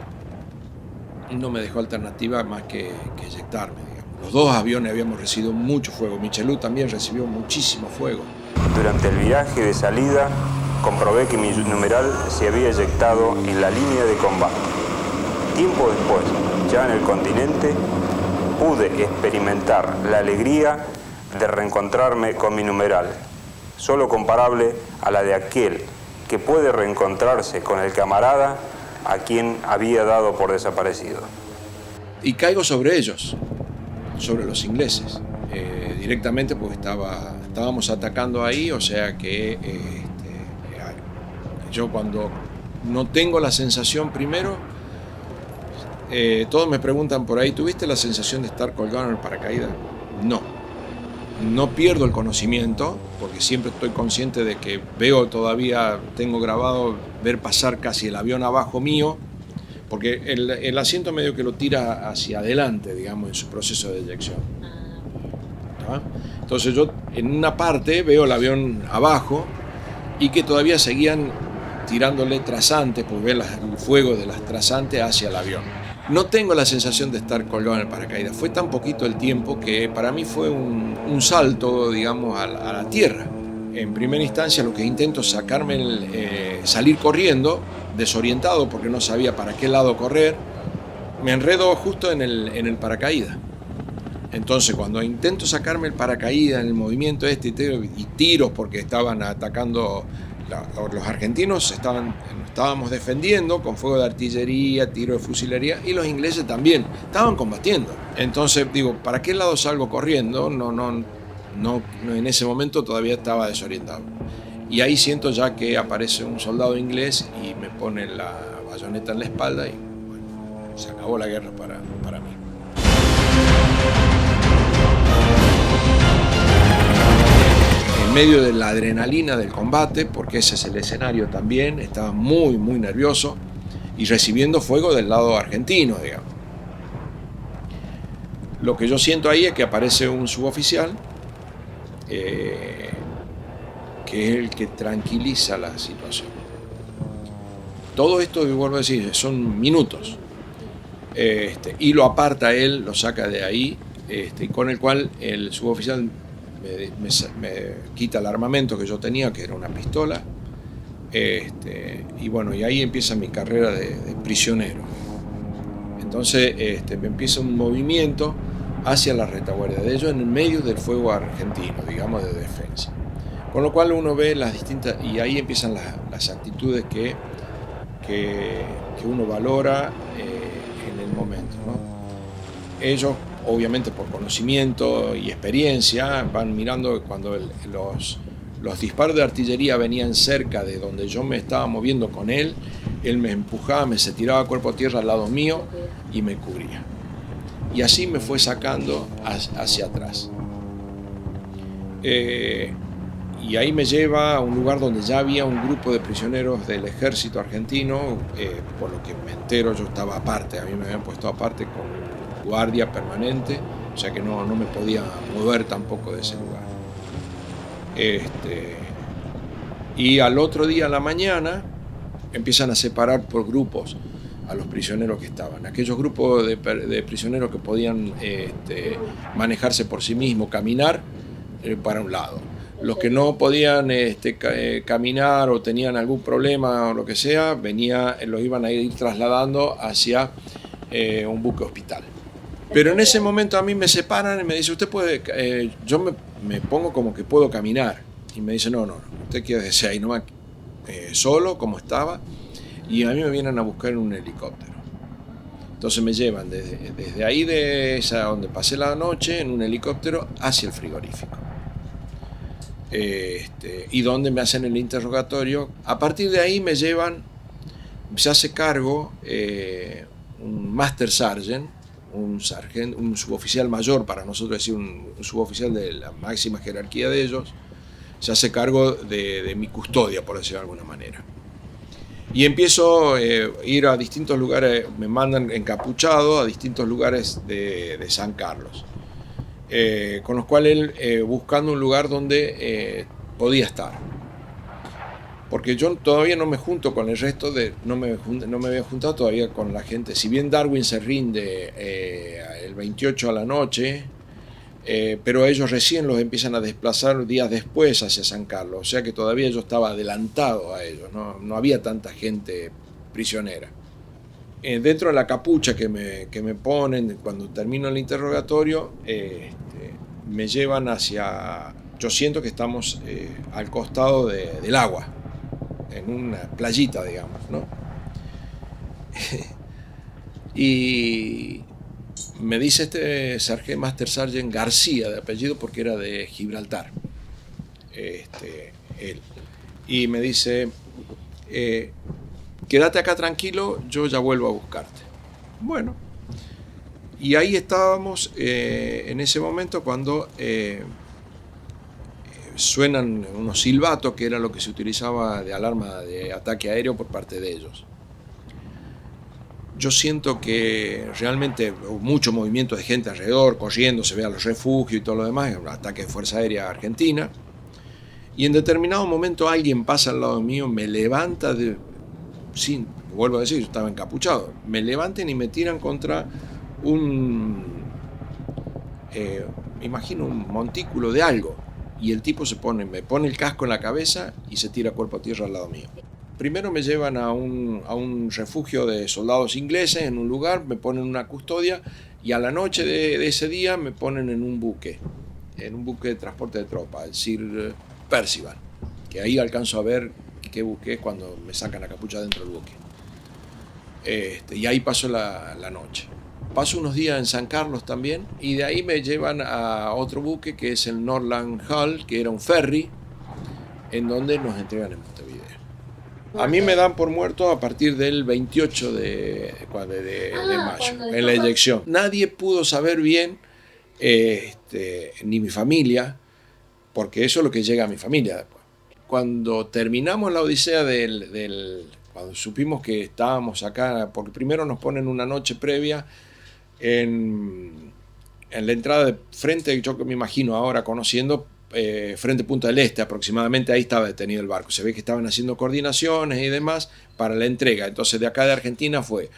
no me dejó alternativa más que eyectarme, digamos. Los 2 aviones habíamos recibido mucho fuego, Michelú también recibió muchísimo fuego. Durante el viraje de salida comprobé que mi numeral se había eyectado en la línea de combate. Tiempo después, ya en el continente, pude experimentar la alegría de reencontrarme con mi numeral, solo comparable a la de aquel que puede reencontrarse con el camarada a quien había dado por desaparecido. Y caigo sobre ellos, sobre los ingleses, directamente porque estábamos atacando ahí, o sea que yo cuando no tengo la sensación primero, todos me preguntan por ahí, ¿tuviste la sensación de estar colgado en el paracaídas? No pierdo el conocimiento, porque siempre estoy consciente de que veo todavía, tengo grabado ver pasar casi el avión abajo mío, porque el asiento medio que lo tira hacia adelante, digamos, en su proceso de eyección. ¿Ah? Entonces yo en una parte veo el avión abajo y que todavía seguían tirándole trazantes, pues ve el fuego de las trazantes hacia el avión. No tengo la sensación de estar colgado en el paracaídas. Fue tan poquito el tiempo que para mí fue un salto, digamos, a la tierra. En primera instancia lo que intento es salir corriendo, desorientado porque no sabía para qué lado correr. Me enredo justo en el paracaídas. Entonces cuando intento sacarme el paracaídas en el movimiento y tiros porque estaban atacando, los argentinos estábamos defendiendo con fuego de artillería, tiro de fusilería, y los ingleses también estaban combatiendo. Entonces digo, ¿para qué lado salgo corriendo? No, en ese momento todavía estaba desorientado. Y ahí siento ya que aparece un soldado inglés y me pone la bayoneta en la espalda y bueno, se acabó la guerra para mí. En medio de la adrenalina del combate, porque ese es el escenario también, estaba muy, muy nervioso y recibiendo fuego del lado argentino, digamos. Lo que yo siento ahí es que aparece un suboficial que es el que tranquiliza la situación. Todo esto, vuelvo a decir, son minutos. Y lo aparta él, lo saca de ahí, y con el cual el suboficial me quita el armamento que yo tenía, que era una pistola, y bueno, y ahí empieza mi carrera de prisionero. Entonces me empieza un movimiento hacia la retaguardia de ellos en el medio del fuego argentino, digamos, de defensa. Con lo cual uno ve las distintas, y ahí empiezan las actitudes que uno valora en el momento, ¿no? Ellos, obviamente por conocimiento y experiencia, van mirando cuando los disparos de artillería venían cerca de donde yo me estaba moviendo con él me empujaba, se tiraba cuerpo a tierra al lado mío y me cubría. Y así me fue sacando hacia atrás. Y ahí me lleva a un lugar donde ya había un grupo de prisioneros del ejército argentino, por lo que me entero, yo estaba aparte, a mí me habían puesto aparte con guardia permanente, o sea que no me podía mover tampoco de ese lugar. Y al otro día a la mañana empiezan a separar por grupos a los prisioneros que estaban. Aquellos grupos de prisioneros que podían manejarse por sí mismos, caminar para un lado. Los que no podían caminar o tenían algún problema o lo que sea, los iban a ir trasladando hacia un buque hospital. Pero en ese momento a mí me separan y me dice, usted puede, yo me pongo como que puedo caminar. Y me dice, no, usted quédese ahí nomás, solo como estaba. Y a mí me vienen a buscar en un helicóptero. Entonces me llevan desde ahí, de esa donde pasé la noche, en un helicóptero hacia el frigorífico. Y donde me hacen el interrogatorio. A partir de ahí me llevan, se hace cargo un Master Sergeant, un suboficial mayor, para nosotros decir un suboficial de la máxima jerarquía de ellos, se hace cargo de mi custodia, por decirlo de alguna manera. Y empiezo a ir a distintos lugares, me mandan encapuchado a distintos lugares de San Carlos. Con los cuales él buscando un lugar donde podía estar. Porque yo todavía no me junto con el resto, no me había juntado todavía con la gente. Si bien Darwin se rinde el 28 a la noche, pero ellos recién los empiezan a desplazar días después hacia San Carlos, o sea que todavía yo estaba adelantado a ellos, no había tanta gente prisionera. Dentro de la capucha que me ponen cuando termino el interrogatorio, me llevan hacia... Yo siento que estamos al costado del agua, en una playita, digamos, ¿no? Y me dice este sargento Master Sergeant García de apellido, porque era de Gibraltar, él. Y me dice, quédate acá tranquilo, yo ya vuelvo a buscarte. Bueno, y ahí estábamos en ese momento cuando suenan unos silbatos, que era lo que se utilizaba de alarma de ataque aéreo por parte de ellos. Yo siento que realmente hubo mucho movimiento de gente alrededor, corriendo, se ve a los refugios y todo lo demás, un ataque de Fuerza Aérea Argentina. Y en determinado momento alguien pasa al lado mío, me levanta, vuelvo a decir, yo estaba encapuchado, me levantan y me tiran contra imagino un montículo de algo. Y el tipo me pone el casco en la cabeza y se tira cuerpo a tierra al lado mío. Primero me llevan a un refugio de soldados ingleses en un lugar, me ponen una custodia y a la noche de ese día me ponen en un buque de transporte de tropas, el Sir Percival, que ahí alcanzo a ver qué buque es cuando me sacan la capucha dentro del buque. Y ahí paso la noche. Paso unos días en San Carlos también y de ahí me llevan a otro buque que es el Norland Hull, que era un ferry, en donde nos entregan en Montevideo. A mí me dan por muerto a partir del 28 de mayo, en la eyección. Nadie pudo saber bien, ni mi familia, porque eso es lo que llega a mi familia después. Cuando terminamos la odisea cuando supimos que estábamos acá, porque primero nos ponen una noche previa en la entrada de frente, yo que me imagino ahora conociendo, frente Punta del Este aproximadamente, ahí estaba detenido el barco. Se ve que estaban haciendo coordinaciones y demás para la entrega. Entonces de acá de Argentina fue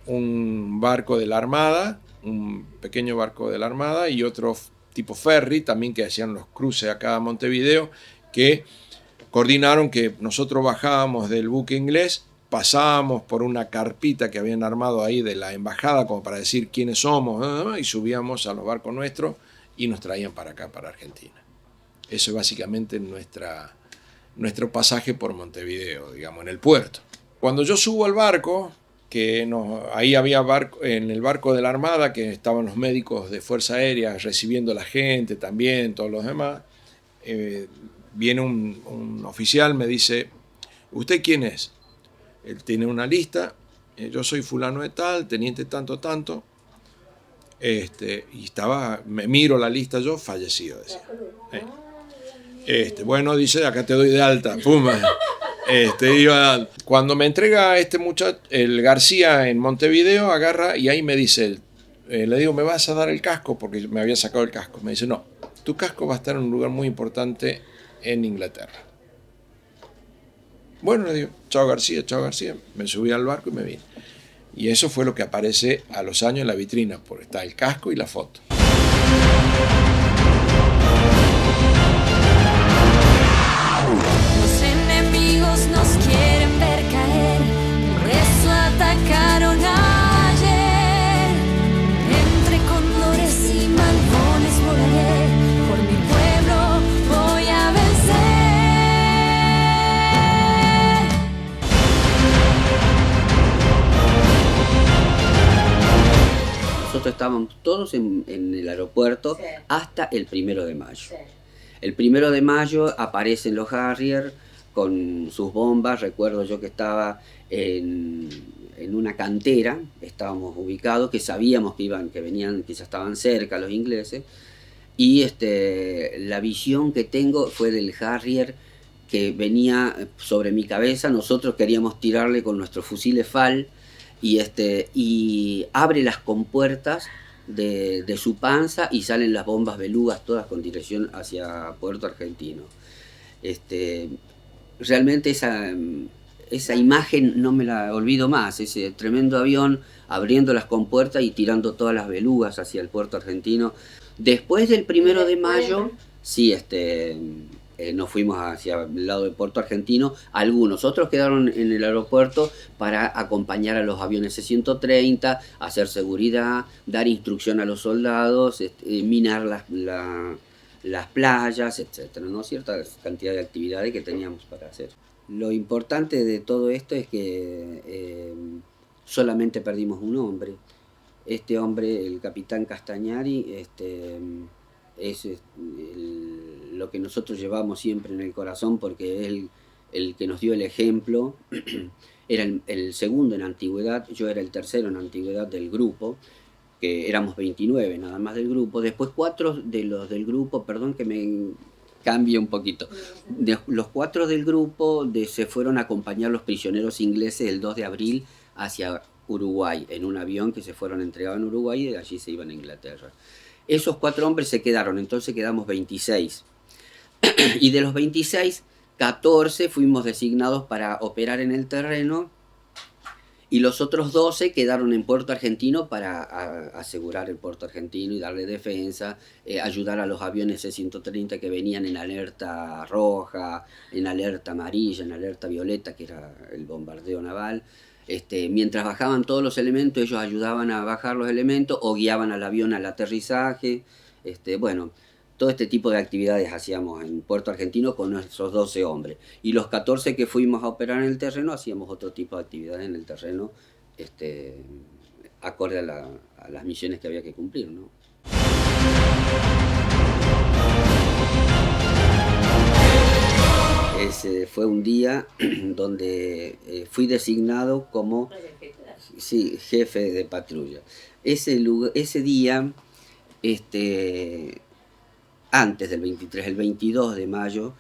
un barco de la Armada, un pequeño barco de la Armada y otro tipo ferry también que hacían los cruces acá a Montevideo, que coordinaron que nosotros bajábamos del buque inglés, pasábamos por una carpita que habían armado ahí de la embajada como para decir quiénes somos, y subíamos a los barcos nuestros y nos traían para acá, para Argentina. Eso es básicamente nuestro pasaje por Montevideo, digamos, en el puerto. Cuando yo subo al barco, ahí había en el barco de la Armada, que estaban los médicos de Fuerza Aérea recibiendo a la gente también, todos los demás, viene un oficial, me dice, ¿usted quién es? Él tiene una lista, yo soy fulano de tal, teniente tanto, tanto, y me miro la lista yo, fallecido, decía. Bueno, dice, acá te doy de alta, puma. Cuando me entrega este muchacho, el García en Montevideo, agarra y ahí me dice, le digo, ¿me vas a dar el casco? Porque me había sacado el casco. Me dice, no, tu casco va a estar en un lugar muy importante en Inglaterra. Bueno, le digo, chao García, me subí al barco y me vine. Y eso fue lo que aparece a los años en la vitrina, porque está el casco y la foto. Los enemigos nos quieren ver caer, por eso atacaron ayer. Entre cóndores y malvones volaré, por mi pueblo voy a vencer. Nosotros estábamos todos en el aeropuerto, sí, hasta el 1 de mayo. Sí. El 1 de mayo aparecen los Harrier con sus bombas. Recuerdo yo que estaba en una cantera, estábamos ubicados, que sabíamos que venían, que ya estaban cerca los ingleses, y la visión que tengo fue del Harrier que venía sobre mi cabeza. Nosotros queríamos tirarle con nuestros fusiles FAL, y abre las compuertas de su panza y salen las bombas belugas todas con dirección hacia Puerto Argentino. Realmente esa imagen no me la olvido más, ese tremendo avión abriendo las compuertas y tirando todas las belugas hacia el Puerto Argentino. Después del 1 de mayo, sí, nos fuimos hacia el lado de Puerto Argentino. Algunos, otros quedaron en el aeropuerto para acompañar a los aviones C-130, hacer seguridad, dar instrucción a los soldados, minar las playas, etcétera, ¿no? Cierta cantidad de actividades que teníamos para hacer. Lo importante de todo esto es que solamente perdimos un hombre. Este hombre, el capitán Castañari, es lo que nosotros llevamos siempre en el corazón, porque es el que nos dio el ejemplo. Era el segundo en antigüedad, yo era el tercero en antigüedad del grupo, que éramos 29 nada más del grupo. Después 4 de los del grupo, perdón que me cambie un poquito, los 4 del grupo se fueron a acompañar los prisioneros ingleses el 2 de abril hacia Uruguay, en un avión que se fueron entregados en Uruguay y de allí se iban a Inglaterra. Esos 4 hombres se quedaron, entonces quedamos 26. Y de los 26, 14 fuimos designados para operar en el terreno y los otros 12 quedaron en Puerto Argentino para asegurar el Puerto Argentino y darle defensa, ayudar a los aviones C-130 que venían en alerta roja, en alerta amarilla, en alerta violeta, que era el bombardeo naval. Mientras bajaban todos los elementos, ellos ayudaban a bajar los elementos o guiaban al avión al aterrizaje. Bueno, todo este tipo de actividades hacíamos en Puerto Argentino con nuestros 12 hombres. Y los 14 que fuimos a operar en el terreno hacíamos otro tipo de actividades en el terreno, acorde a las misiones que había que cumplir, ¿no? Ese fue un día donde fui designado como jefe de patrulla. Ese día, antes del 23, el 22 de mayo,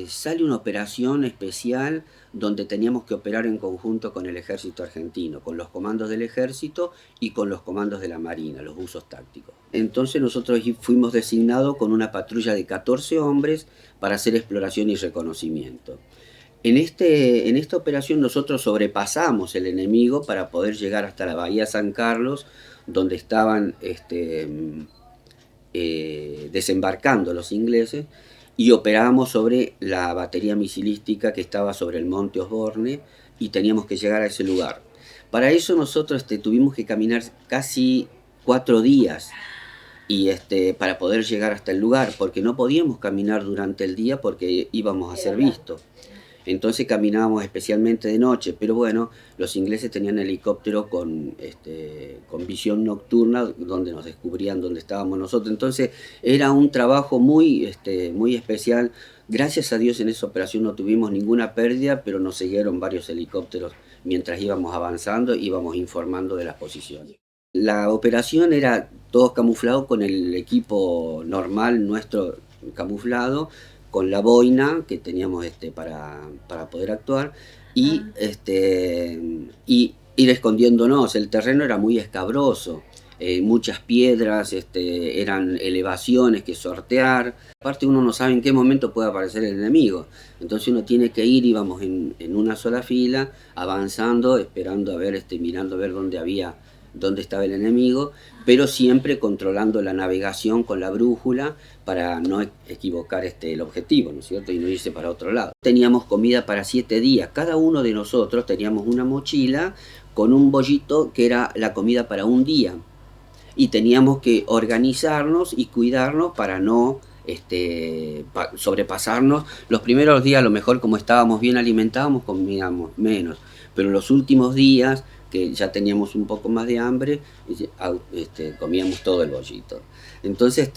sale una operación especial donde teníamos que operar en conjunto con el ejército argentino, con los comandos del ejército y con los comandos de la marina, los buzos tácticos. Entonces nosotros fuimos designados con una patrulla de 14 hombres para hacer exploración y reconocimiento. En esta operación nosotros sobrepasamos el enemigo para poder llegar hasta la bahía San Carlos, donde estaban desembarcando los ingleses, y operábamos sobre la batería misilística que estaba sobre el monte Osborne y teníamos que llegar a ese lugar. Para eso nosotros tuvimos que caminar casi 4 días y para poder llegar hasta el lugar, porque no podíamos caminar durante el día porque íbamos a ser vistos. Entonces caminábamos especialmente de noche, pero bueno, los ingleses tenían helicóptero con visión nocturna donde nos descubrían dónde estábamos nosotros. Entonces era un trabajo muy especial. Gracias a Dios en esa operación no tuvimos ninguna pérdida, pero nos siguieron varios helicópteros mientras íbamos avanzando, íbamos informando de las posiciones. La operación era todo camuflado con el equipo normal nuestro camuflado, con la boina que teníamos para poder actuar y ir escondiéndonos. El terreno era muy escabroso, muchas piedras, eran elevaciones que sortear. Aparte uno no sabe en qué momento puede aparecer el enemigo, entonces uno tiene que ir, íbamos en una sola fila, avanzando, esperando a ver, mirando a ver dónde estaba el enemigo, pero siempre controlando la navegación con la brújula para no equivocar el objetivo, ¿no es cierto? Y no irse para otro lado. Teníamos comida para 7 días. Cada uno de nosotros teníamos una mochila con un bollito que era la comida para un día. Y teníamos que organizarnos y cuidarnos para no sobrepasarnos. Los primeros días, a lo mejor como estábamos bien alimentados, comíamos menos. Pero los últimos días, que ya teníamos un poco más de hambre, comíamos todo el bollito. Entonces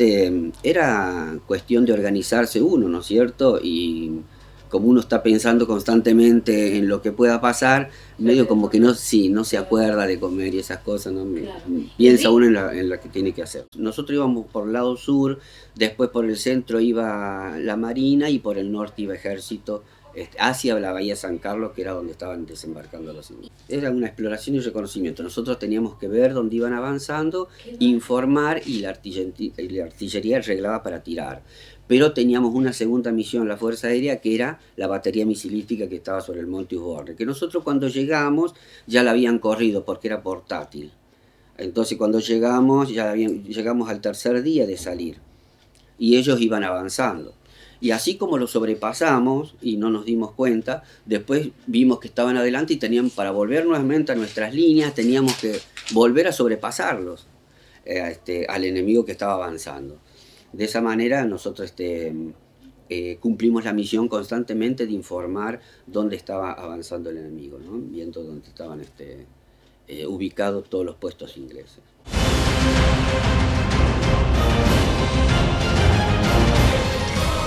era cuestión de organizarse uno, ¿no es cierto? Y como uno está pensando constantemente en lo que pueda pasar, medio como que no se acuerda de comer y esas cosas, ¿no? Claro. Piensa uno en la que tiene que hacer. Nosotros íbamos por el lado sur, después por el centro iba la Marina y por el norte iba Ejército, hacia la bahía San Carlos, que era donde estaban desembarcando los ingleses. Era una exploración y reconocimiento. Nosotros teníamos que ver dónde iban avanzando, informar, y la artillería arreglaba para tirar. Pero teníamos una segunda misión, la Fuerza Aérea, que era la batería misilística que estaba sobre el monte Osborne, que nosotros cuando llegamos ya la habían corrido porque era portátil. Entonces cuando llegamos, llegamos al tercer día de salir y ellos iban avanzando. Y así como lo sobrepasamos y no nos dimos cuenta, después vimos que estaban adelante y teníamos, para volver nuevamente a nuestras líneas, teníamos que volver a sobrepasarlos al enemigo que estaba avanzando. De esa manera nosotros cumplimos la misión constantemente de informar dónde estaba avanzando el enemigo, ¿no? Viendo dónde estaban ubicados todos los puestos ingleses.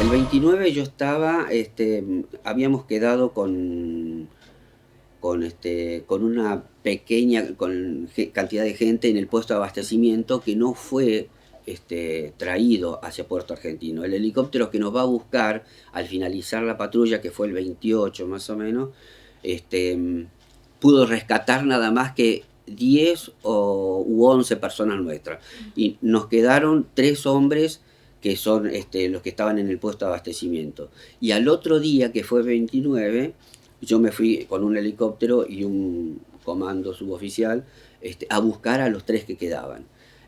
El 29 yo estaba, habíamos quedado con una pequeña cantidad de gente en el puesto de abastecimiento que no fue traído hacia Puerto Argentino. El helicóptero que nos va a buscar al finalizar la patrulla, que fue el 28 más o menos, pudo rescatar nada más que 10 u 11 personas nuestras. Y nos quedaron 3 hombres que son los que estaban en el puesto de abastecimiento. Y al otro día, que fue 29, yo me fui con un helicóptero y un comando suboficial a buscar a los 3 que quedaban.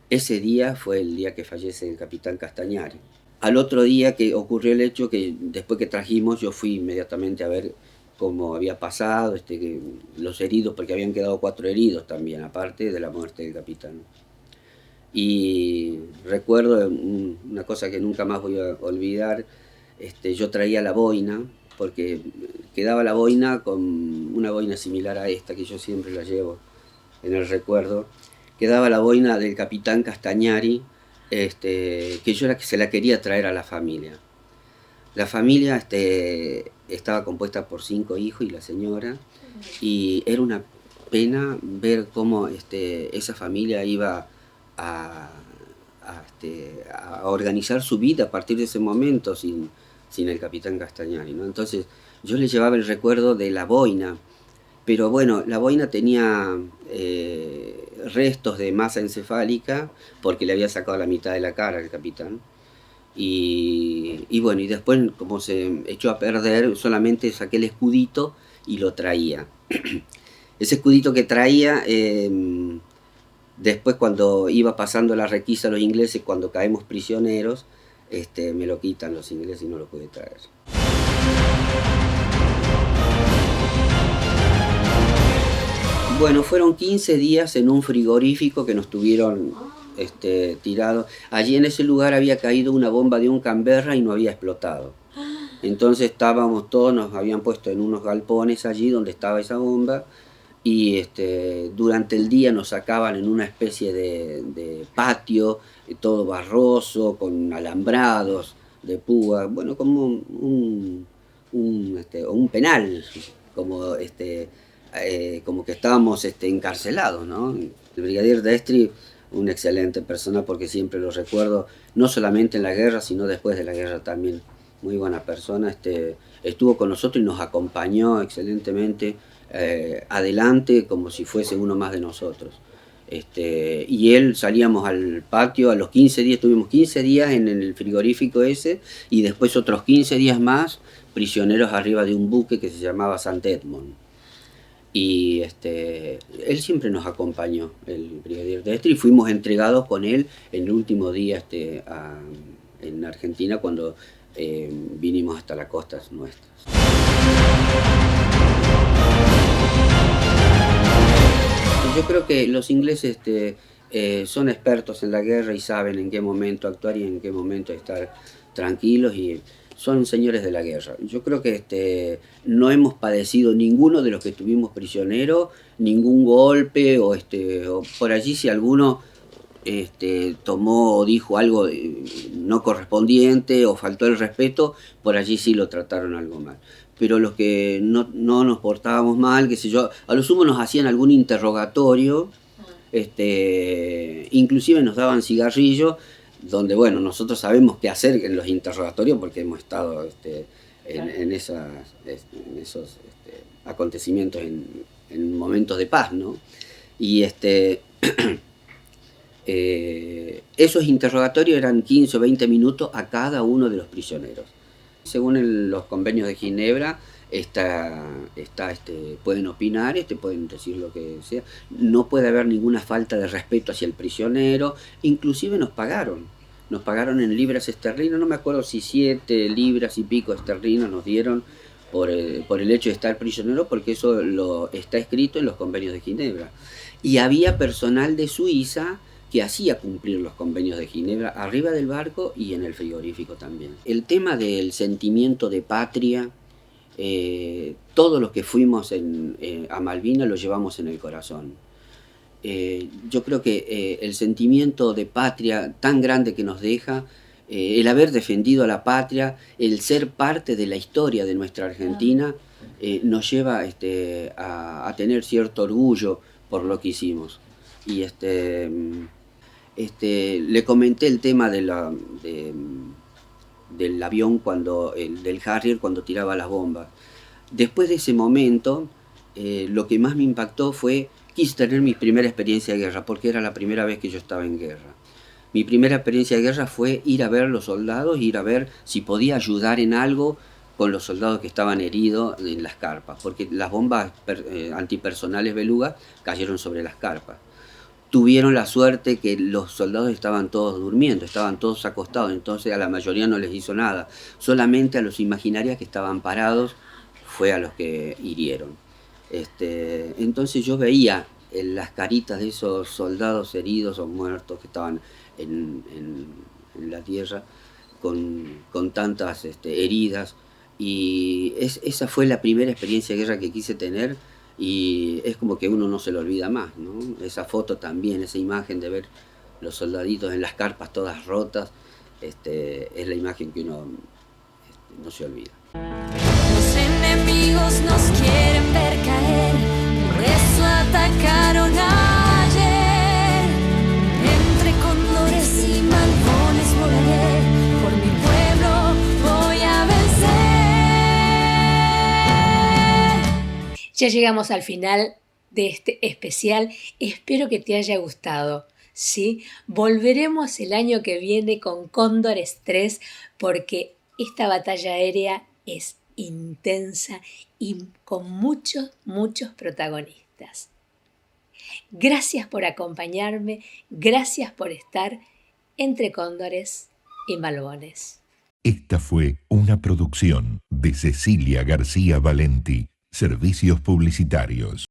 Ese día fue el día que fallece el capitán Castañari. Al otro día que ocurrió el hecho, que después que trajimos, yo fui inmediatamente a ver cómo había pasado, los heridos, porque habían quedado 4 heridos también, aparte de la muerte del capitán. Y recuerdo una cosa que nunca más voy a olvidar, yo traía la boina, porque quedaba la boina con una boina similar a esta, que yo siempre la llevo en el recuerdo. Quedaba la boina del capitán Castañari, que yo se la quería traer a la familia. La familia estaba compuesta por 5 hijos y la señora, y era una pena ver cómo esa familia iba a organizar su vida a partir de ese momento sin el capitán Castañari, ¿no? Entonces yo le llevaba el recuerdo de la boina, pero bueno, la boina tenía restos de masa encefálica porque le había sacado la mitad de la cara al capitán. Y bueno, y después, como se echó a perder, solamente saqué el escudito y lo traía. Ese escudito que traía, después cuando iba pasando la requisa a los ingleses, cuando caemos prisioneros, me lo quitan los ingleses y no lo pude traer. Bueno, fueron 15 días en un frigorífico que nos tuvieron tirados. Allí en ese lugar había caído una bomba de un Canberra y no había explotado. Entonces estábamos todos, nos habían puesto en unos galpones allí donde estaba esa bomba, y durante el día nos sacaban en una especie de patio, todo barroso, con alambrados de púa, bueno, como un penal, como que estábamos encarcelados, ¿no? El brigadier Destri, una excelente persona, porque siempre lo recuerdo, no solamente en la guerra, sino después de la guerra también. Muy buena persona, estuvo con nosotros y nos acompañó excelentemente adelante, como si fuese uno más de nosotros. Y él, salíamos al patio a los 15 días, estuvimos 15 días en el frigorífico ese, y después otros 15 días más prisioneros arriba de un buque que se llamaba St. Edmund. Y él siempre nos acompañó, el brigadier Destri, y fuimos entregados con él en el último día en Argentina, cuando vinimos hasta las costas nuestras. Yo creo que los ingleses son expertos en la guerra y saben en qué momento actuar y en qué momento estar tranquilos, y son señores de la guerra. Yo creo que no hemos padecido ninguno de los que estuvimos prisioneros, ningún golpe, o por allí si alguno tomó o dijo algo no correspondiente o faltó el respeto, por allí sí lo trataron algo mal. Pero los que no nos portábamos mal, qué sé yo, a lo sumo nos hacían algún interrogatorio, inclusive nos daban cigarrillos, donde bueno, nosotros sabemos qué hacer en los interrogatorios porque hemos estado en esos acontecimientos en momentos de paz, ¿no? Y esos interrogatorios eran 15 o 20 minutos a cada uno de los prisioneros. Según los convenios de Ginebra, pueden opinar, pueden decir lo que sea. No puede haber ninguna falta de respeto hacia el prisionero. Inclusive nos pagaron en libras esterlinas, no me acuerdo si 7 libras y pico esterlinas nos dieron por el hecho de estar prisionero, porque eso está escrito en los convenios de Ginebra. Y había personal de Suiza que hacía cumplir los convenios de Ginebra arriba del barco y en el frigorífico también. El tema del sentimiento de patria, todos los que fuimos a Malvinas lo llevamos en el corazón. Yo creo que el sentimiento de patria tan grande que nos deja, el haber defendido a la patria, el ser parte de la historia de nuestra Argentina, nos lleva a tener cierto orgullo por lo que hicimos. Y le comenté el tema del avión, del Harrier, cuando tiraba las bombas. Después de ese momento, lo que más me impactó quise tener mi primera experiencia de guerra, porque era la primera vez que yo estaba en guerra. Mi primera experiencia de guerra fue ir a ver los soldados, ir a ver si podía ayudar en algo con los soldados que estaban heridos en las carpas, porque las bombas antipersonales belugas cayeron sobre las carpas. Tuvieron la suerte que los soldados estaban todos durmiendo, estaban todos acostados, entonces a la mayoría no les hizo nada. Solamente a los imaginarios que estaban parados fue a los que hirieron. Entonces yo veía las caritas de esos soldados heridos o muertos que estaban en la tierra con tantas heridas, y esa fue la primera experiencia de guerra que quise tener, y es como que uno no se lo olvida más, ¿no? Esa foto también, esa imagen de ver los soldaditos en las carpas todas rotas, es la imagen que uno no se olvida. Los enemigos nos quieren ver caer, por eso atacaron ayer. Entre cóndores y malvones volaré, por mi pueblo voy a vencer. Ya llegamos al final de este especial. Espero que te haya gustado. ¿Sí? Volveremos el año que viene con Cóndores 3, porque esta batalla aérea es intensa y con muchos protagonistas. Gracias por acompañarme, gracias por estar entre cóndores y malvones. Esta fue una producción de Cecilia García Valenti, Servicios Publicitarios.